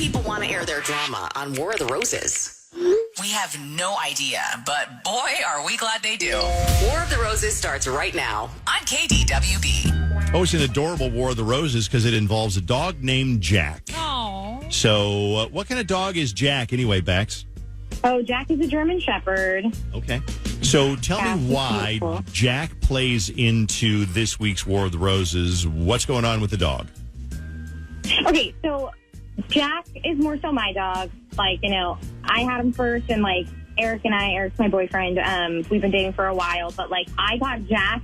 people want to air their drama on War of the Roses? We have no idea, but boy, are we glad they do. War of the Roses starts right now on KDWB. Oh, it's an adorable War of the Roses because it involves a dog named Jack. Oh. So what kind of dog is Jack anyway, Bex? Oh, Jack is a German Shepherd. Okay. So tell me why Jack plays into this week's War of the Roses. What's going on with the dog? Okay, so Jack is more so my dog. Like, I had him first, and, Eric's my boyfriend, we've been dating for a while, but, I got Jack,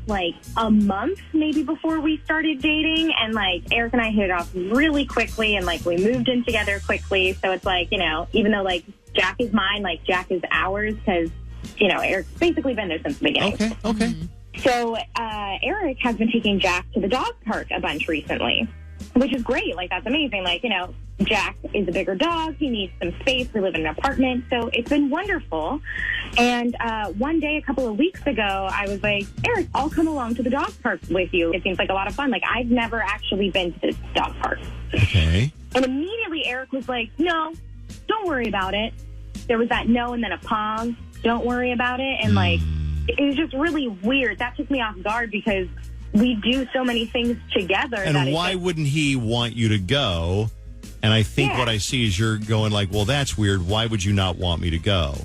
a month maybe before we started dating, and, Eric and I hit it off really quickly, and, we moved in together quickly, so it's even though, Jack is mine, Jack is ours, because, Eric's basically been there since the beginning. Okay. Mm-hmm. So, Eric has been taking Jack to the dog park a bunch recently, which is great. That's amazing. Jack is a bigger dog. He needs some space. We live in an apartment. So it's been wonderful. And one day, a couple of weeks ago, I was like, Eric, I'll come along to the dog park with you. It seems like a lot of fun. I've never actually been to this dog park. Okay. And immediately Eric was like, no, don't worry about it. There was that no and then a pause. Don't worry about it. And it was just really weird. That took me off guard because we do so many things together. And why wouldn't he want you to go? And I think what I see is you're going well, that's weird. Why would you not want me to go?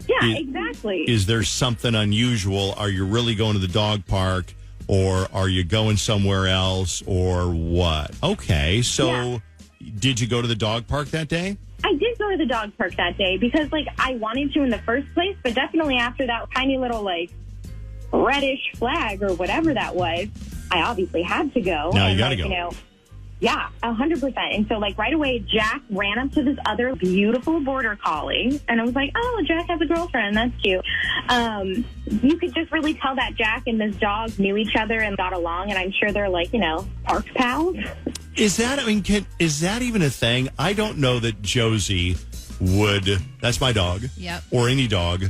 Yeah, exactly. Is there something unusual? Are you really going to the dog park, or are you going somewhere else, or what? Okay, so did you go to the dog park that day? I did go to the dog park that day because, I wanted to in the first place, but definitely after that tiny little, reddish flag or whatever that was, I obviously had to go. Now you got to go. Yeah, 100%. And so, right away, Jack ran up to this other beautiful border collie, and I was like, oh, Jack has a girlfriend. That's cute. You could just really tell that Jack and this dog knew each other and got along, and I'm sure they're, park pals. Is that, is that even a thing? I don't know that Josie would, that's my dog, or any dog,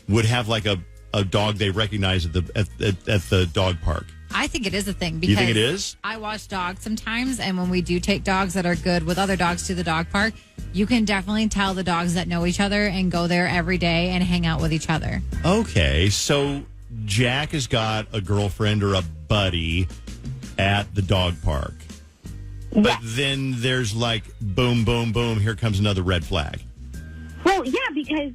would have, a dog they recognize at the dog park. I think it is a thing because you think it is? I watch dogs sometimes, and when we do take dogs that are good with other dogs to the dog park, you can definitely tell the dogs that know each other and go there every day and hang out with each other. Okay, so Jack has got a girlfriend or a buddy at the dog park. But then there's boom, boom, boom, here comes another red flag. Well, yeah, because,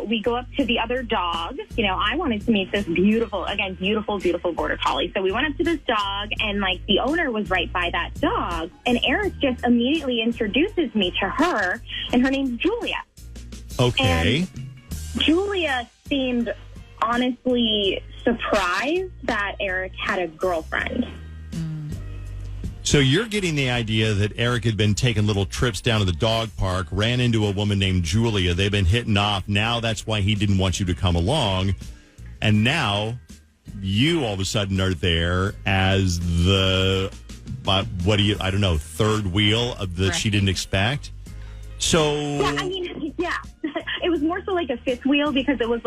we go up to the other dog. I wanted to meet this beautiful, beautiful border collie. So we went up to this dog, and, the owner was right by that dog. And Eric just immediately introduces me to her, and her name's Julia. Okay. And Julia seemed honestly surprised that Eric had a girlfriend. So you're getting the idea that Eric had been taking little trips down to the dog park, ran into a woman named Julia. They've been hitting off. Now that's why he didn't want you to come along. And now you all of a sudden are there as the, I don't know, third wheel of the she didn't expect. So. Yeah, it was more so a fifth wheel because it was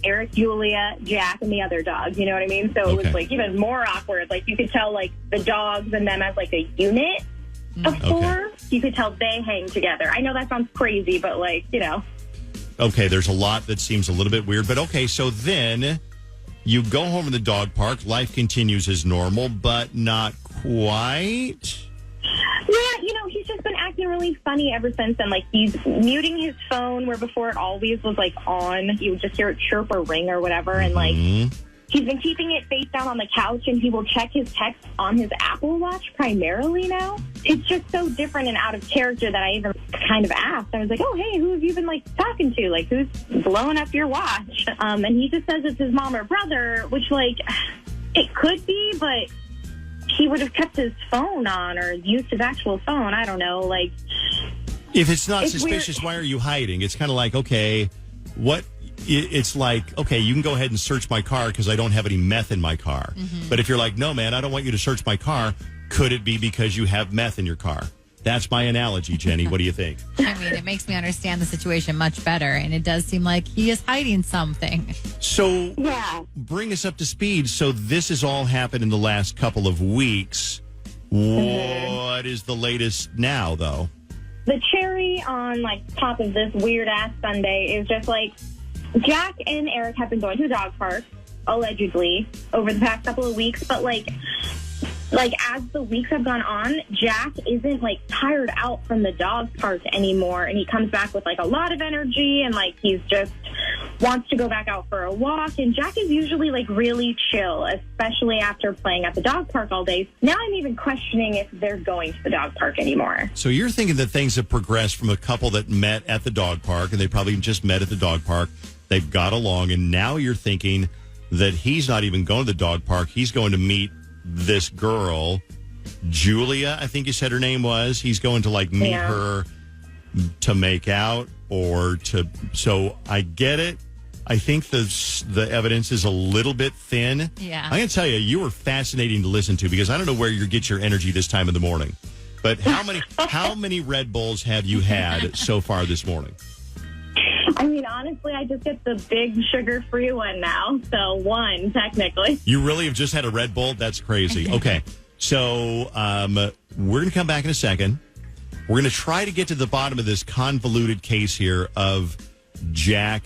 Eric, Julia, Jack, and the other dog. You know what I mean? So it was even more awkward. You could tell the dogs and them as a unit of four. You could tell they hang together. I know that sounds crazy, but Okay, there's a lot that seems a little bit weird, but okay. So then you go home in the dog park. Life continues as normal, but not quite. Yeah, he's just been acting really funny ever since then. He's muting his phone where before it always was, on. You would just hear it chirp or ring or whatever. And, he's been keeping it face down on the couch, and he will check his text on his Apple Watch primarily now. It's just so different and out of character that I even kind of asked. I was like, oh, hey, who have you been, talking to? Who's blowing up your watch? And he just says it's his mom or brother, which, it could be, but he would have kept his phone on or used his actual phone. I don't know. If it's not suspicious, why are you hiding? It's kind of okay, what? It's okay, you can go ahead and search my car because I don't have any meth in my car. Mm-hmm. But if you're no, man, I don't want you to search my car, could it be because you have meth in your car? That's my analogy, Jenny. What do you think? I mean, it makes me understand the situation much better, and it does seem like he is hiding something. So, bring us up to speed. So, this has all happened in the last couple of weeks. What is the latest now, though? the cherry on, like, top of this weird-ass sundae is just, like, Jack and Eric have been going to the dog park, allegedly, over the past couple of weeks. But, like, as the weeks have gone on, Jack isn't, like, tired out from the dog park anymore. And he comes back with, like, a lot of energy and, like, he's just wants to go back out for a walk. And Jack is usually, like, really chill, especially after playing at the dog park all day. Now I'm even questioning if they're going to the dog park anymore. So you're thinking that things have progressed from a couple that met at the dog park, and they probably just met at the dog park. They've got along, and now you're thinking that he's not even going to the dog park. He's going to meet this girl, Julia, I think you said her name was. He's going to, like, meet her to make out or to... So I get it. I think the evidence is a little bit thin. Yeah. I'm going to tell you, you were fascinating to listen to because I don't know where you get your energy this time of the morning. But how many Red Bulls have you had so far this morning? I mean, honestly, I just get the big sugar-free one now. So one, technically. You really have just had a Red Bull? That's crazy. Okay. So we're going to come back in a second. We're going to try to get to the bottom of this convoluted case here of Jack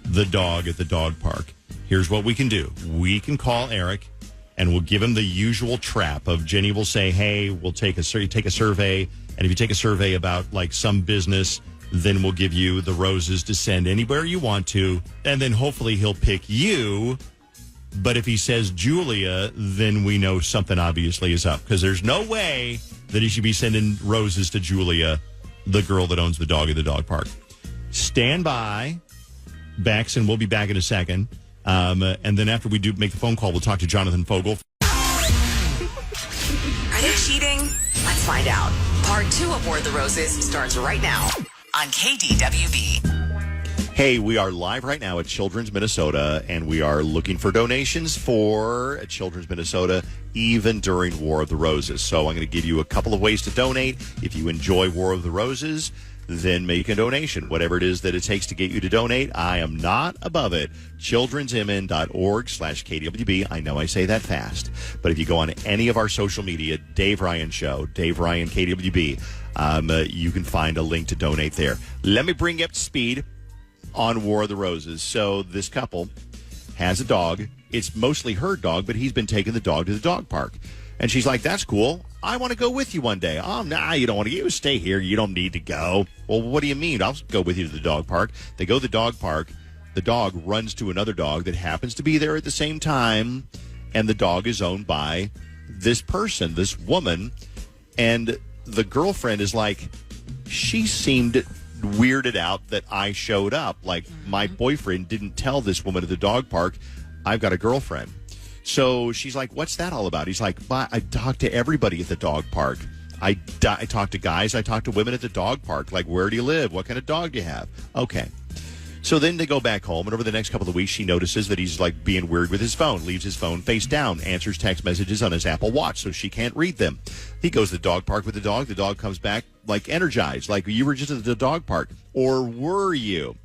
the dog at the dog park. Here's what we can do. We can call Eric, and we'll give him the usual trap of Jenny will say, hey, we'll take a survey. And if you take a survey about, like, some business, then we'll give you the roses to send anywhere you want to. And then hopefully he'll pick you. But if he says Julia, then we know something obviously is up. Because there's no way that he should be sending roses to Julia, the girl that owns the dog at the dog park. Stand by, Bex, and we'll be back in a second. And then after we do make the phone call, we'll talk to Jonathan Fogel. Are they cheating? Let's find out. Part 2 of Wore the Roses starts right now on KDWB. Hey, we are live right now at Children's Minnesota, and we are looking for donations for Children's Minnesota, even during War of the Roses. So I'm going to give you a couple of ways to donate. If you enjoy War of the Roses, then make a donation. Whatever it is that it takes to get you to donate, I am not above it. childrensmn.org/KDWB. I know I say that fast, but if you go on any of our social media, Dave Ryan Show, Dave Ryan KDWB, you can find a link to donate there. Let me bring you up to speed on War of the Roses. So this couple has a dog. It's mostly her dog, but he's been taking the dog to the dog park. And she's like, that's cool. I want to go with you one day. Oh, nah, you don't want to. You stay here. You don't need to go. Well, what do you mean? I'll go with you to the dog park. They go to the dog park. The dog runs to another dog that happens to be there at the same time. And the dog is owned by this person, this woman. And the girlfriend is like, she seemed weirded out that I showed up. Like, my boyfriend didn't tell this woman at the dog park, I've got a girlfriend. So she's like, what's that all about? He's like, I talk to everybody at the dog park. I talk to guys. I talk to women at the dog park. Like, where do you live? What kind of dog do you have? Okay. So then they go back home, and over the next couple of weeks, she notices that he's, like, being weird with his phone, leaves his phone face down, answers text messages on his Apple Watch so she can't read them. He goes to the dog park with the dog. The dog comes back, like, energized, like, you were just at the dog park. Or were you?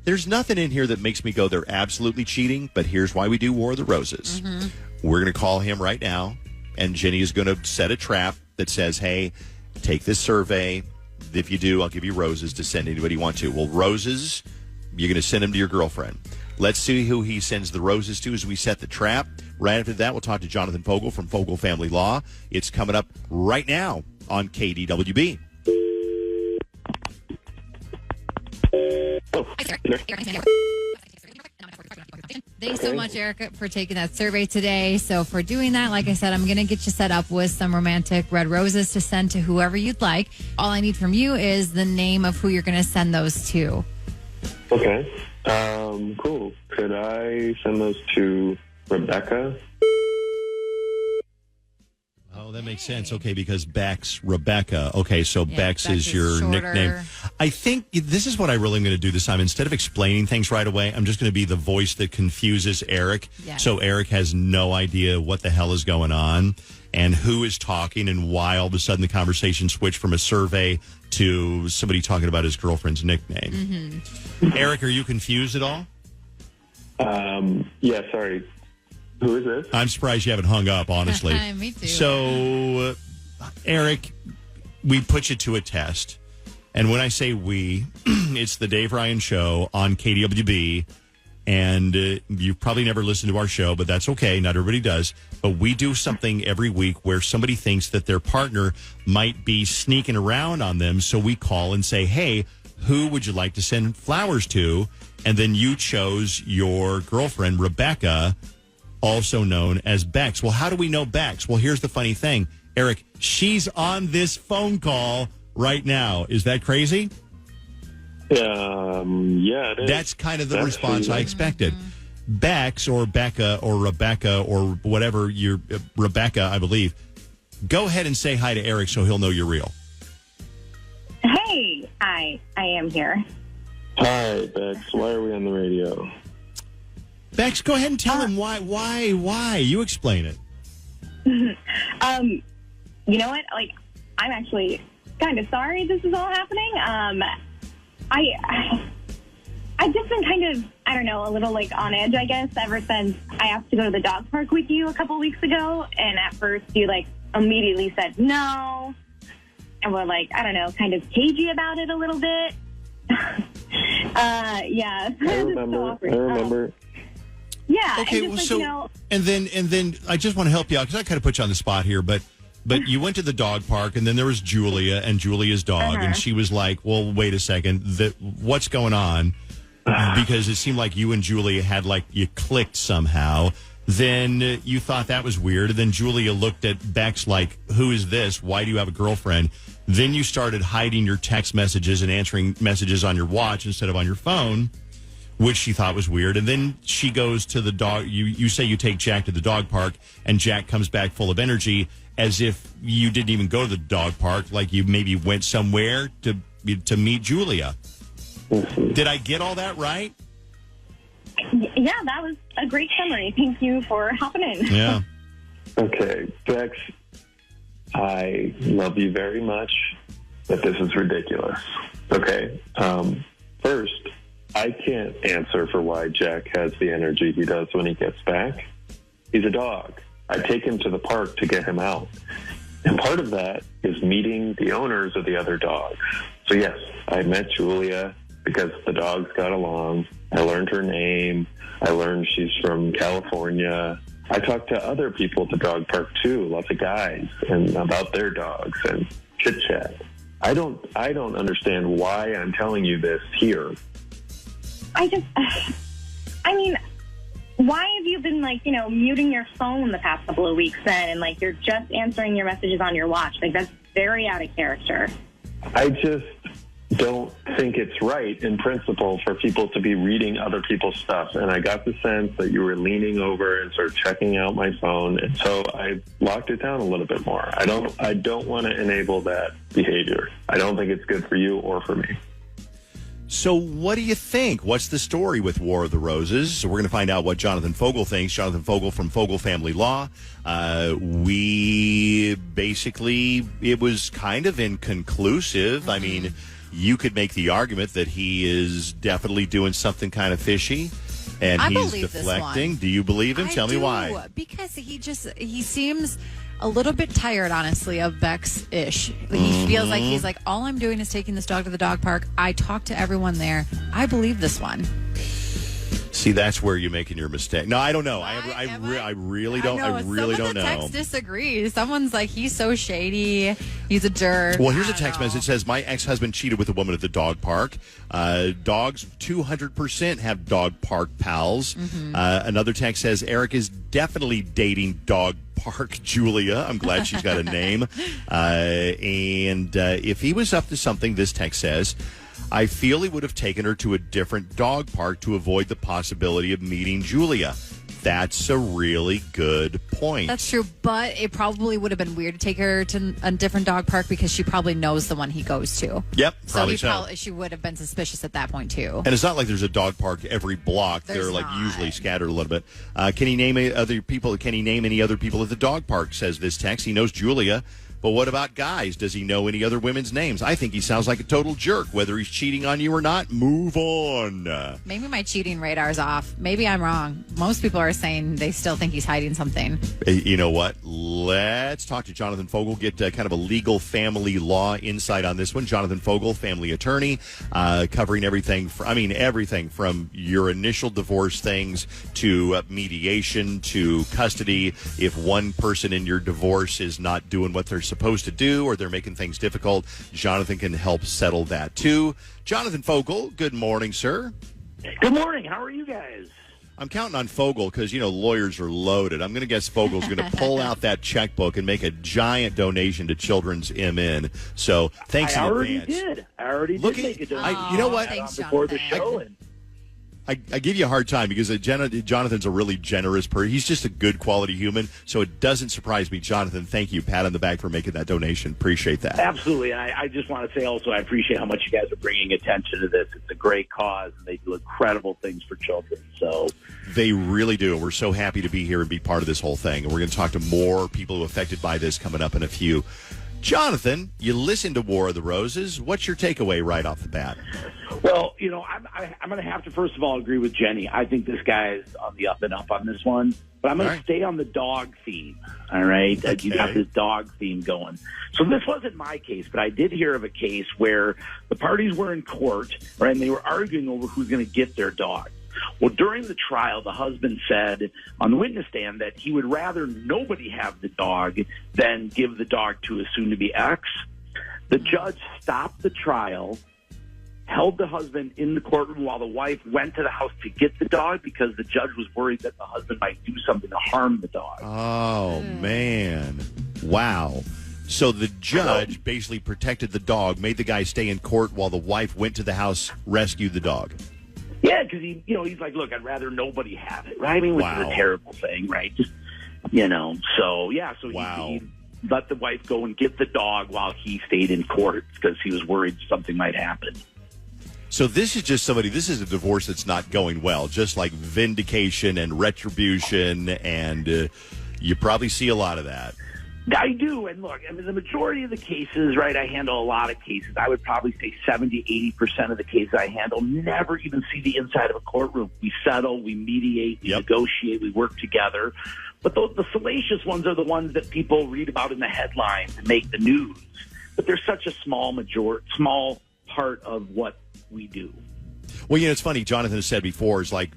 There's nothing in here that makes me go, they're absolutely cheating, but here's why we do War of the Roses. Mm-hmm. We're going to call him right now, and Jenny is going to set a trap that says, hey, take this survey. If you do, I'll give you roses to send anybody you want to. Well, roses, you're going to send them to your girlfriend. Let's see who he sends the roses to as we set the trap. Right after that, we'll talk to Jonathan Fogel from Fogel Family Law. It's coming up right now on KDWB. Thanks so much, Erica, for taking that survey today. So for doing that, like I said, I'm going to get you set up with some romantic red roses to send to whoever you'd like. All I need from you is the name of who you're going to send those to. Okay. Cool. Could I send those to Rebecca? Oh, that makes sense. Okay, because Bex, Rebecca. Okay, so Yeah, Bex Bex is is your shorter. nickname. I think this is what I really am going to do this time. Instead of explaining things right away, I'm just going to be the voice that confuses Eric. Yes. So Eric has no idea what the hell is going on and who is talking and why all of a sudden the conversation switched from a survey to somebody talking about his girlfriend's nickname. Mm-hmm. Eric, are you confused at all? Yeah, sorry. Who is this? I'm surprised you haven't hung up, honestly. Me too. So, Eric, we put you to a test. And when I say we, it's the Dave Ryan Show on KDWB. And you've probably never listened to our show, but that's okay. Not everybody does. But we do something every week where somebody thinks that their partner might be sneaking around on them. So we call and say, hey, who would you like to send flowers to? And then you chose your girlfriend, Rebecca, also known as Bex. Well, how do we know Bex? Well, here's the funny thing. Eric, she's on this phone call right now. Is that crazy? Yeah, it is. That's kind of the response I expected. Bex or Becca or Rebecca or whatever, Rebecca, I believe. Go ahead and say hi to Eric so he'll know you're real. Hey, I am here. Hi, Bex. Why are we on the radio? Bex, go ahead and tell him why. You explain it. You know what? Like, I'm actually kind of sorry this is all happening. I've just been kind of, I don't know, a little like on edge, I guess, ever since I asked to go to the dog park with you a couple weeks ago. And at first you like immediately said no. And we're like, I don't know, kind of cagey about it a little bit. Yeah. I remember. Yeah. Okay, and well, just, so, like, you know, and then I just want to help you out because I kind of put you on the spot here, but you went to the dog park, and then there was Julia and Julia's dog, and she was like, well, wait a second, what's going on? Because it seemed like you and Julia had, like, you clicked somehow. Then you thought that was weird, and then Julia looked at Bex like, who is this? Why do you have a girlfriend? Then you started hiding your text messages and answering messages on your watch instead of on your phone, which she thought was weird. And then she goes to the dog. You say you take Jack to the dog park, and Jack comes back full of energy, as if you didn't even go to the dog park, like you maybe went somewhere to meet Julia. Did I get all that right? Yeah, that was a great summary. Thank you for hopping in. Yeah. Okay, Bex, I love you very much, but this is ridiculous. Okay, first, I can't answer for why Jack has the energy he does when he gets back. He's a dog. I take him to the park to get him out. And part of that is meeting the owners of the other dogs. So yes, I met Julia because the dogs got along. I learned her name. I learned she's from California. I talked to other people at the dog park too, lots of guys, and about their dogs and chit chat. I don't understand why I'm telling you this here. Why have you been, like, you know, muting your phone the past couple of weeks then, and, like, you're just answering your messages on your watch? Like, that's very out of character. I just don't think it's right in principle for people to be reading other people's stuff. And I got the sense that you were leaning over and sort of checking out my phone. And so I locked it down a little bit more. I don't want to enable that behavior. I don't think it's good for you or for me. So what do you think? What's the story with War of the Roses? So we're going to find out what Jonathan Fogel thinks. Jonathan Fogel from Fogel Family Law. We basically, it was kind of inconclusive. I mean, you could make the argument that he is definitely doing something kind of fishy. And he's deflecting. Do you believe him? Tell me why. Because he seems a little bit tired, honestly, of Bex-ish. He feels like he's like, all I'm doing is taking this dog to the dog park. I talked to everyone there. I believe this one. See, that's where you're making your mistake. No, I don't know. I really don't. I really don't know. Text disagrees. Someone's like, he's so shady. He's a jerk. Well, here's a text message. It says, my ex-husband cheated with a woman at the dog park. Dogs 200% have dog park pals. Another text says, Eric is definitely dating dog park Julia. I'm glad she's got a name. And if he was up to something, this text says, I feel he would have taken her to a different dog park to avoid the possibility of meeting Julia. That's a really good point. That's true, but it probably would have been weird to take her to a different dog park because she probably knows the one he goes to. Yep, probably so. She would have been suspicious at that point, too. And it's not like there's a dog park every block. They're like usually scattered a little bit. Can he name any other people? Can he name any other people at the dog park? Says this text. He knows Julia But what about guys? Does he know any other women's names? I think he sounds like a total jerk. Whether he's cheating on you or not, move on. Maybe my cheating radar's off. Maybe I'm wrong. Most people are saying they still think he's hiding something. You know what? Let's talk to Jonathan Fogel, get kind of a legal family law insight on this one. Jonathan Fogel, family attorney, covering everything from your initial divorce things to mediation to custody. If one person in your divorce is not doing what they're supposed to do or they're making things difficult, Jonathan can help settle that too. Jonathan Fogel, good morning, sir. Good morning. How are you guys? I'm counting on Fogel because, lawyers are loaded. I'm going to guess Fogel's going to pull out that checkbook and make a giant donation to Children's MN. So thanks in advance. I already did make a donation. You know what? Thanks, before the show. I give you a hard time because Jonathan's a really generous person. He's just a good quality human, so it doesn't surprise me. Jonathan, thank you. Pat on the back for making that donation. Appreciate that. Absolutely. And I just want to say also I appreciate how much you guys are bringing attention to this. It's a great cause, and they do incredible things for children. So they really do. We're so happy to be here and be part of this whole thing. And we're going to talk to more people who are affected by this coming up in a few. Jonathan, you listened to War of the Roses. What's your takeaway right off the bat? Well, I'm going to have to, first of all, agree with Jenny. I think this guy's on the up and up on this one. But I'm going to stay on the dog theme, all right? Okay. You got this dog theme going. So this wasn't my case, but I did hear of a case where the parties were in court, right, and they were arguing over who's going to get their dog. Well, during the trial, the husband said on the witness stand that he would rather nobody have the dog than give the dog to his soon-to-be ex. The judge stopped the trial, held the husband in the courtroom while the wife went to the house to get the dog because the judge was worried that the husband might do something to harm the dog. Oh, man. Wow. So the judge basically protected the dog, made the guy stay in court while the wife went to the house, rescued the dog. Yeah, because he's like, look, I'd rather nobody have it, right? I mean, which is a terrible thing, right? Just, so he let the wife go and get the dog while he stayed in court because he was worried something might happen. So this is a divorce that's not going well, just like vindication and retribution, and you probably see a lot of that. I do. And look, I mean, the majority of the cases, right, I handle a lot of cases. I would probably say 70, 80% of the cases I handle never even see the inside of a courtroom. We settle, we mediate, we negotiate, we work together. But the salacious ones are the ones that people read about in the headlines and make the news. But they're such a small part of what we do. Well, it's funny. Jonathan has said before, is like,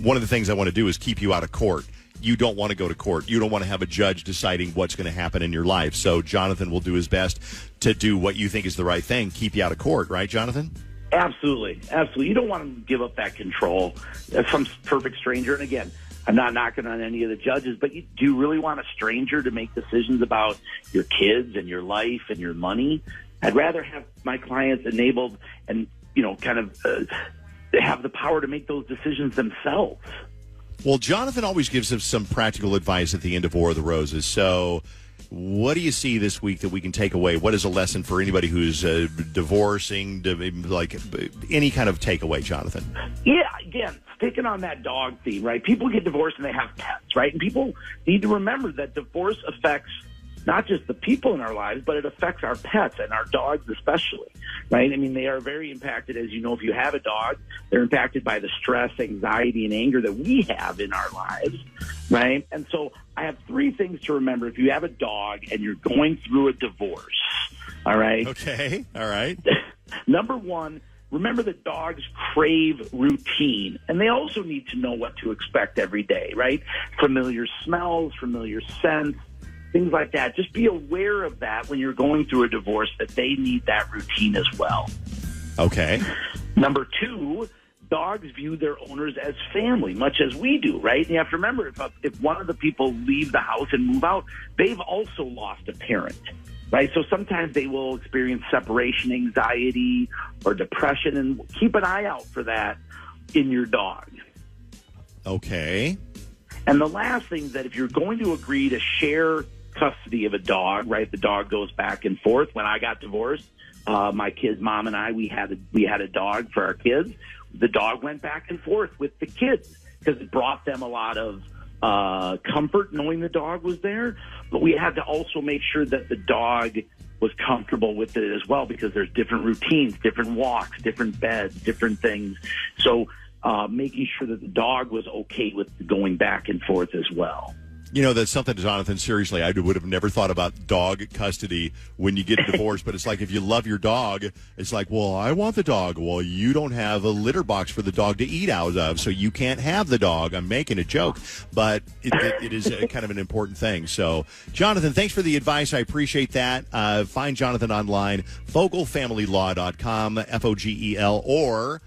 one of the things I want to do is keep you out of court. You don't want to go to court. You don't want to have a judge deciding what's going to happen in your life. So Jonathan will do his best to do what you think is the right thing, keep you out of court, right, Jonathan? Absolutely. Absolutely. You don't want to give up that control as some perfect stranger. And again, I'm not knocking on any of the judges, but do you really want a stranger to make decisions about your kids and your life and your money? I'd rather have my clients enabled and, have the power to make those decisions themselves. Well, Jonathan always gives us some practical advice at the end of War of the Roses. So what do you see this week that we can take away? What is a lesson for anybody who's divorcing, like any kind of takeaway, Jonathan? Yeah, again, sticking on that dog theme, right? People get divorced and they have pets, right? And people need to remember that divorce affects not just the people in our lives, but it affects our pets and our dogs especially, right? I mean, they are very impacted, as you know, if you have a dog, they're impacted by the stress, anxiety, and anger that we have in our lives, right? And so I have three things to remember if you have a dog and you're going through a divorce, all right? Okay, all right. Number one, remember that dogs crave routine, and they also need to know what to expect every day, right? Familiar smells, familiar scents, things like that. Just be aware of that when you're going through a divorce, that they need that routine as well. Okay. Number two, dogs view their owners as family, much as we do, right? And you have to remember, if one of the people leave the house and move out, they've also lost a parent, right? So sometimes they will experience separation anxiety or depression, and keep an eye out for that in your dog. Okay. And the last thing is that if you're going to agree to share custody of a dog, right? The dog goes back and forth. When I got divorced, my kids' mom and I, we had a dog for our kids. The dog went back and forth with the kids because it brought them a lot of comfort knowing the dog was there, but we had to also make sure that the dog was comfortable with it as well, because there's different routines, different walks, different beds, different things. So making sure that the dog was okay with going back and forth as well. You know, that's something, Jonathan, seriously, I would have never thought about dog custody when you get a divorce. But it's like, if you love your dog, it's like, well, I want the dog. Well, you don't have a litter box for the dog to eat out of, so you can't have the dog. I'm making a joke, but it is a kind of an important thing. So, Jonathan, thanks for the advice. I appreciate that. Find Jonathan online, fogelfamilylaw.com, Fogel, or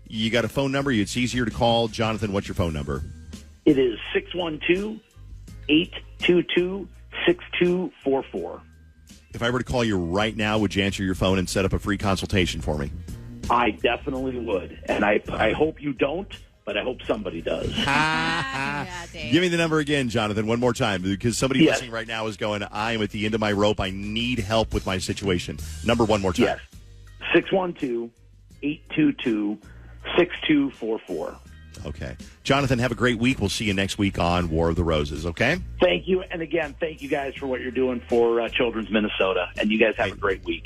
you got a phone number. It's easier to call. Jonathan, what's your phone number? It is 612-822-6244. If I were to call you right now, would you answer your phone and set up a free consultation for me? I definitely would. And I hope you don't, but I hope somebody does. Give me the number again, Jonathan, one more time, because somebody listening right now is going, I am at the end of my rope. I need help with my situation. Number one more time. Yes. 612-822-6244. Okay. Jonathan, have a great week. We'll see you next week on War of the Roses, okay? Thank you. And again, thank you guys for what you're doing for Children's Minnesota. And you guys have a great week.